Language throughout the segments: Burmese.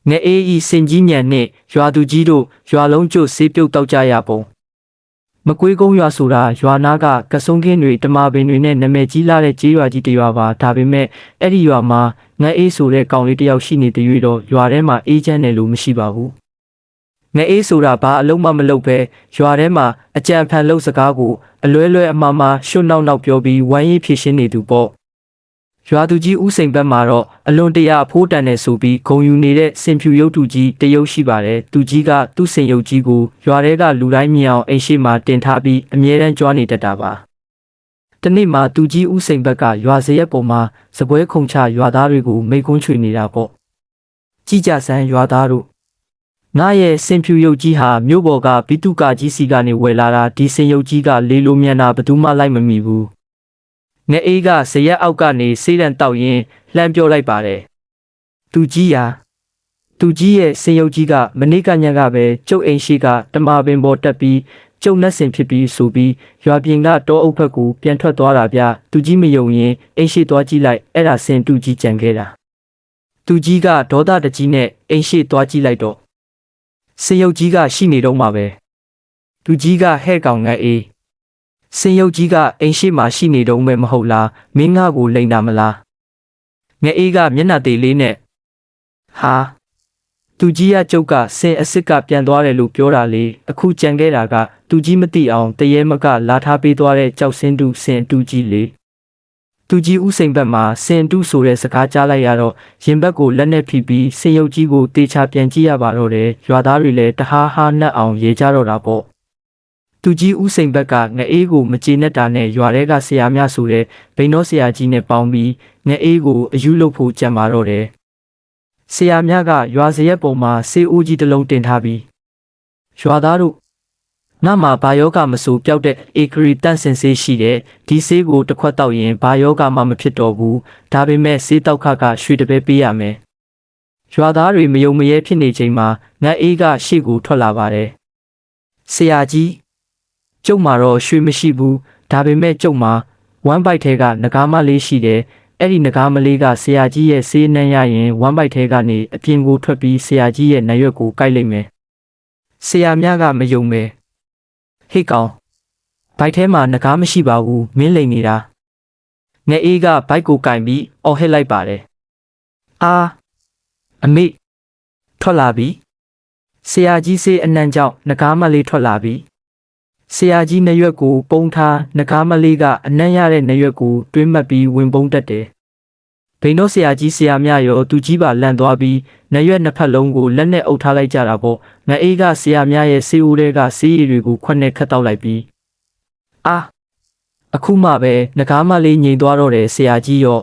ငဲအေးဤစင်ကြီးညံနှင့်ရွာသူကြီးတို့ရွာလုံးကျွတ်ဆေးပြုတ်တောက်ကြရပုံမကွေးကုန်းရွာဆိုတာရွာနာကကစုံခင်းတွေတမာပင်တွေနဲ့နာမည်ကြီးလာတဲ့ကြေးရွာကြီးတစ်ရွာပါဒါပေမဲ့အဲ့ဒီရွာမှာငဲအေးဆိုတဲ့ကောင်လေးတစ်ယောက်ရှိနေတဲ့၍တော့ရွာထဲမှာအေးချမ်းတယ်လို့မရှိပါဘူးငဲအေးဆိုတာဘာအလုံးမမလုပ်ပဲရွာထဲမှာအကြံဖန်လုပ်စကားကိုအလွဲလွဲအမှားမှားရှွတ်နောက်နောက်ပြောပြီးဝိုင်းရေးဖြစ်ရှင်းနေသူပေါ့ရွာသူကြီးဦးစိန်ဘက်မှာတော့အလွန်တရာအဖိုးတန်နေဆိုပြီးဂုံယူနေတဲ့စင်ဖြူရုပ်တုကြီးတရုပ်ရှိပါတယ်သူကြီးကသူ့စင်ရုပ်ကြီးကိုရွာထဲကလူတိုင်းမြင်အောင်အိမ်ရှိမှာတင်ထားပြီးအမြဲတမ်းကြွားနေတတ်တာပါတနေ့မှာသူကြီးဦးစိန်ဘက်ကရွာစရက်ပေါ်မှာစပွဲခုံချရွာသားတွေကိုမိကွန်းချွေနေတာပေါ့ကြည်ကြဆန်းရွာသားတို့ငါရဲ့စင်ဖြူရုပ်ကြီးဟာမြို့ပေါ်ကဘီတုကာကြီးစီကနေဝယ်လာတာဒီစင်ရုပ်ကြီးကလေလိုမြန်တာဘယ်သူမှလိုက်မမီဘူးငဲအေးကဇရက်အောက်ကနေစေးတံတောက်ရင်လှမ်းပြောလိုက်ပါတယ်သူကြီးရဲ့စင်ရုပ်ကြီးကမနေ့ကညကပဲကျုပ်အိမ်ရှိကတမာပင်ပေါ်တက်ပြီးကျုပ်နှက်စင်ဖြစ်ပြီးဆိုပြီးရွာပြင်ကတောအုပ်ဘက်ကိုပြန်ထွက်သွားတာဗျသူကြီးမယုံရင်အိမ်ရှိသွားကြည့်လိုက်အဲ့ဒါစင်တူကြီးကြံခဲ့တာသူကြီးကဒေါသတကြီးနဲ့အိမ်ရှိသွားကြည့်လိုက်တော့စင်ရုပ်ကြီးကရှိနေတော့မှာပဲသူကြီးကဟဲ့ကောင်ငဲအေးစင်ရုပ်ကြီးကအိမ်ရှိမှရှိနေတော့မဲ့မဟုတ်လားမင်းငါ့ကိုလိန်တာမလားငဲအေးကမျက်နှာသေးလေးနဲ့ဟာသူကြီးကကျုပ်ကစင်အစ်စ်ကပြန်သွားတယ်လို့ပြောတာလေအခုကြံခဲ့တာကသူကြီးမသိအောင်တရေမကလာထားပေးသွားတဲ့ကြောက်စင်းတူစင်တူကြီးလေသူကြီးဦးစိန်ဘက်မှာစင်တူဆိုတဲ့စကားကြားလိုက်ရတော့ရင်ဘက်ကိုလက်နဲ့ဖိပြီးစင်ရုပ်ကြီးကိုတေချာပြန်ကြည့်ရပါတော့တယ်ရွာသားတွေလည်းတဟားဟားနှက်အောင်ရေကြတော့တာပေါ့သူကြီးဦးစိန်ဘက်ကငအေးကိုမကျေနပ်တာနဲ့ရွာထဲကဆရာမဆိုတဲ့ဘိန်းတော်ဆရာကြီးနဲ့ပေါင်းပြီးငအေးကိုအယူလုပ်ဖို့ကြံပါတော့တယ်ဆရာမကရွာစရက်ပေါ်မှာဆေးအိုးကြီးတစ်လုံးတင်ထားပြီးရွာသားတို့ငါမှာဘာယောဂမဆိုပျောက်တဲ့ဧကရီတန့်စင်ဆေးရှိတဲ့ဒီဆေးကိုတစ်ခွက်တောက်ရင်ဘာယောဂမှမဖြစ်တော့ဘူးဒါပေမဲ့ဆေးတောက်ခကရွှေတပဲပေးရမယ်ရွာသားတွေမယုံမရဲဖြစ်နေချိန်မှာငအေးကရှေ့ကိုထွက်လာပါတယ်ဆရာကြီးကျုပ်မှာတော့ရွှေမရှိဘူးဒါပေမဲ့ကျုပ်မှာဝမ်းပိုက်ထဲကငကားမလေးရှိတယ်အဲ့ဒီငကားမလေးကဆရာကြီးရဲ့ဆေးနှမ်းရရင်ဝမ်းပိုက်ထဲကနေအပြင်ကိုထွက်ပြီးဆရာကြီးရဲ့နာရွက်ကိုကိုက်လိုက်မယ်ဆရာမြကမယုံပဲဟေ့ကောင်ဘိုက်ထဲမှာငကားမရှိပါဘူးမင်းလိန်နေတာငဲအေးကဘိုက်ကိုကိုင်ပြီးအော်ဟစ်လိုက်ပါတယ်အာအမေထွက်လာပြီဆရာကြီးဆေးအနှံ့ကြောင့်ငကားမလေးထွက်လာပြီဆရာကြီးနရွက်ကိုပုံထားငကားမလေးကအနံ့ရတဲ့နရွက်ကိုတွင်းမှတ်ပြီးဝင်ပုံးတက်တယ်။ဘိန်းတော့ဆရာကြီးဆရာမရောသူကြီးပါလန့်သွားပြီးနရွက်နှစ်ဖက်လုံးကိုလက်နဲ့အုပ်ထားလိုက်ကြတာပေါ့။ငအေးကဆရာမရဲ့ဆေးအိုးတွေကဆေးရည်တွေကိုခွက်နဲ့ခတ်တောက်လိုက်ပြီးအာအခုမှပဲငကားမလေးငြိမ်သွားတော့တယ်ဆရာကြီးရော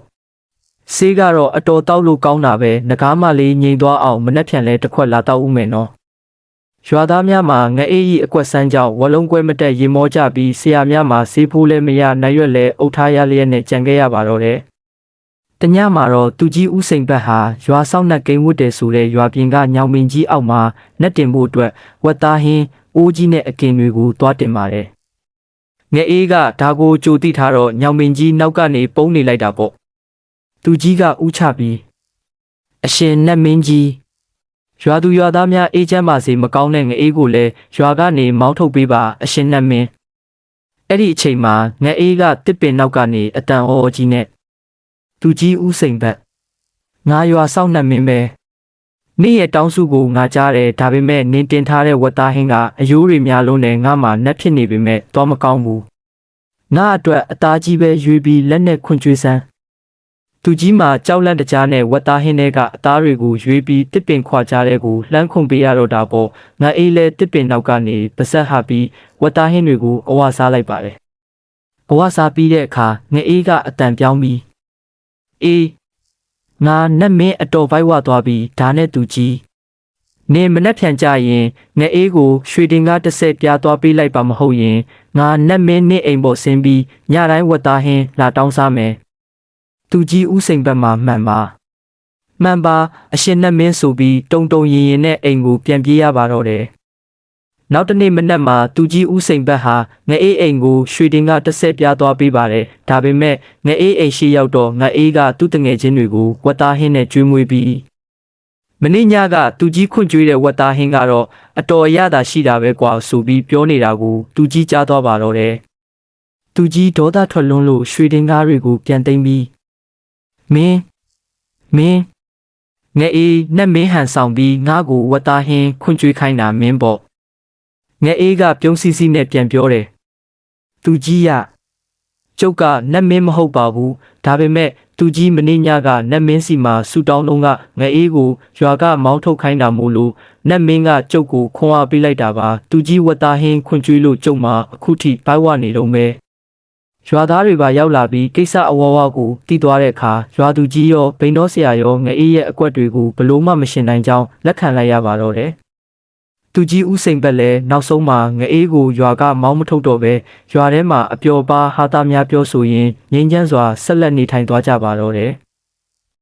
ဆေးကတော့အတော်တောက်လို့ကောင်းတာပဲငကားမလေးငြိမ်သွားအောင်မနှက်ဖြန်လဲတစ်ခွက်လာတောက်ဦးမယ်နော်ရွာသားများမှာငအေးဤအကွက်ဆန်းကြောင့်ဝလုံးကွဲမတက်ရေမောကြပြီးဆရာများမှာဆေးဖိုးလည်းမရနိုင်ရွက်လည်းအုပ်ထားရလျက်နဲ့ကြံခဲ့ရပါတော့တယ်။တညမှာတော့သူကြီးဦးစိန်ဘက်ဟာရွာဆောင်နှက်ကိန်းဝတ်တယ်ဆိုတဲ့ရွာပြင်ကညောင်မင်းကြီးအောက်မှာနှက်တင်ဖို့အတွက်ဝက်သားဟင်းအိုးကြီးနဲ့အကင်တွေကိုသွားတင်ပါတယ်။ငအေးကဒါကိုကြိုတိထားတော့ညောင်မင်းကြီးနောက်ကနေပုံနေလိုက်တာပေါ့။သူကြီးကဥချပြီးအရှင်နှက်မင်းကြီးရွာသူရွာသားများအေးချမ်းပါစေမကောင်းတဲ့ငအေးကိုလည်းရွာကနေမောင်းထုတ်ပေးပါအရှင်နှက်မင်းအဲ့ဒီအချိန်မှာငအေးကတစ်ပင်နောက်ကနေအတန်အော်ကြီးနဲ့သူကြီးဦးစိန်ဘက်ငါရွာဆောက်နှက်မင်းပဲနေ့ရဲ့တောင်းစုကိုငါကြားတယ်ဒါပေမဲ့နင်းတင်ထားတဲ့ဝက်သားဟင်းကအယိုးတွေများလုံးနဲ့ငါမှနှက်ဖြစ်နေပေမဲ့တော့မကောင်းဘူးငါအတွက်အသားကြီးပဲရွေးပြီးလက်နဲ့ခွန်ကြွေးစမ်းသူကြီးမှာကြောက်လန့်တကြားနဲ့ဝက်သားဟင်းတွေကအသားတွေကိုရွေးပြီးတစ်ပင်ခွာကြတဲ့ကိုလှမ်းခုန်ပေးရတော့တာပေါ့ငါအေးလဲတစ်ပင်နောက်ကနေပါဆက်ဟာပြီးဝက်သားဟင်းတွေကိုအဝါစားလိုက်ပါတယ်အဝါစားပြီးတဲ့အခါငအေးကအတန်ပြောင်းပြီးအေးငါနှက်မင်းအတော်ပိုက်ဝသွားပြီးဒါနဲ့သူကြီးနင်မနှက်ဖြန်ကြရင်ငအေးကိုရွှေတင်ကားတစ်ဆက်ပြားသွားပေးလိုက်ပါမဟုတ်ရင်ငါနှက်မင်းနဲ့အိမ်ပေါ်ဆင်းပြီးညတိုင်းဝက်သားဟင်းလာတောင်းစားမယ်သူကြီးဦးစိန်ဘက်မှာမှန်ပါအရှင်နှက်မင်းဆိုပြီးတုံရင်ရင်နဲ့အိမ်ကိုပြန်ပြေးရပါတော့တယ်နောက်တနေ့မနက်မှာသူကြီးဦးစိန်ဘက်ဟာငအေးအိမ်ကိုရွှေတင်ကတစ်ဆက်ပြားသွားပေးပါတယ်ဒါပေမဲ့ငအေးအိမ်ရှိရောက်တော့ငအေးကသူ့တငယ်ချင်းတွေကိုဝက်သားဟင်းနဲ့ကျွေးမွေးပြီး မင်းညကသူကြီးခွန့်ကြွေးတဲ့ဝက်သားဟင်းကတော့အတော်ရတာရှိတာပဲကွာဆိုပြီးပြောနေတာကိုသူကြီးကြားသွားပါတော့တယ်သူကြီးဒေါသထွက်လွန်းလို့ရွှေတင်ကားတွေကိုပြန်သိမ်းပြီးမင်းငဲအေးနဲ့မင်းဟန်ဆောင်ပြီးငါ့ကိုဝက်သားဟင်းခွန့်ကြွေးခိုင်းတာမင်းပေါ့ငဲအေးကပြုံးစီစီနဲ့ပြန်ပြောတယ်သူကြီးရကျုပ်ကနတ်မင်းမဟုတ်ပါဘူးဒါပေမဲ့သူကြီးမင်းညကနတ်မင်းစီမှာဆူတောင်းလုံးကငအေးကိုရွာကမောင်းထုတ်ခိုင်းတာမို့လို့နတ်မင်းကကျုပ်ကိုခွန်အားပေးလိုက်တာပါသူကြီးဝတ်သားဟင်းခွန့်ကျွေးလို့ကျုပ်မှာအခုထိပိုက်ဝနေတော့မဲရွာသားတွေပါရောက်လာပြီးကိစ္စအဝဝကိုတီးသွားတဲ့အခါရွာသူကြီးရောဘိန်းတော်ဆရာရောငအေးရဲ့အကွက်တွေကိုဘလို့မှမရှင်နိုင်ကြောင်းလက်ခံလိုက်ရပါတော့တယ်သူကြီးဦးစိန်ဘက်လည်းနောက်ဆုံးမှာငအေးကိုရွာကမောင်းမထုတ်တော့ပဲရွာထဲမှာအပျော်ပါဟာသားများပြောဆိုရင်ငြိမ်းချမ်းစွာဆက်လက်နေထိုင်သွားကြပါတော့တယ်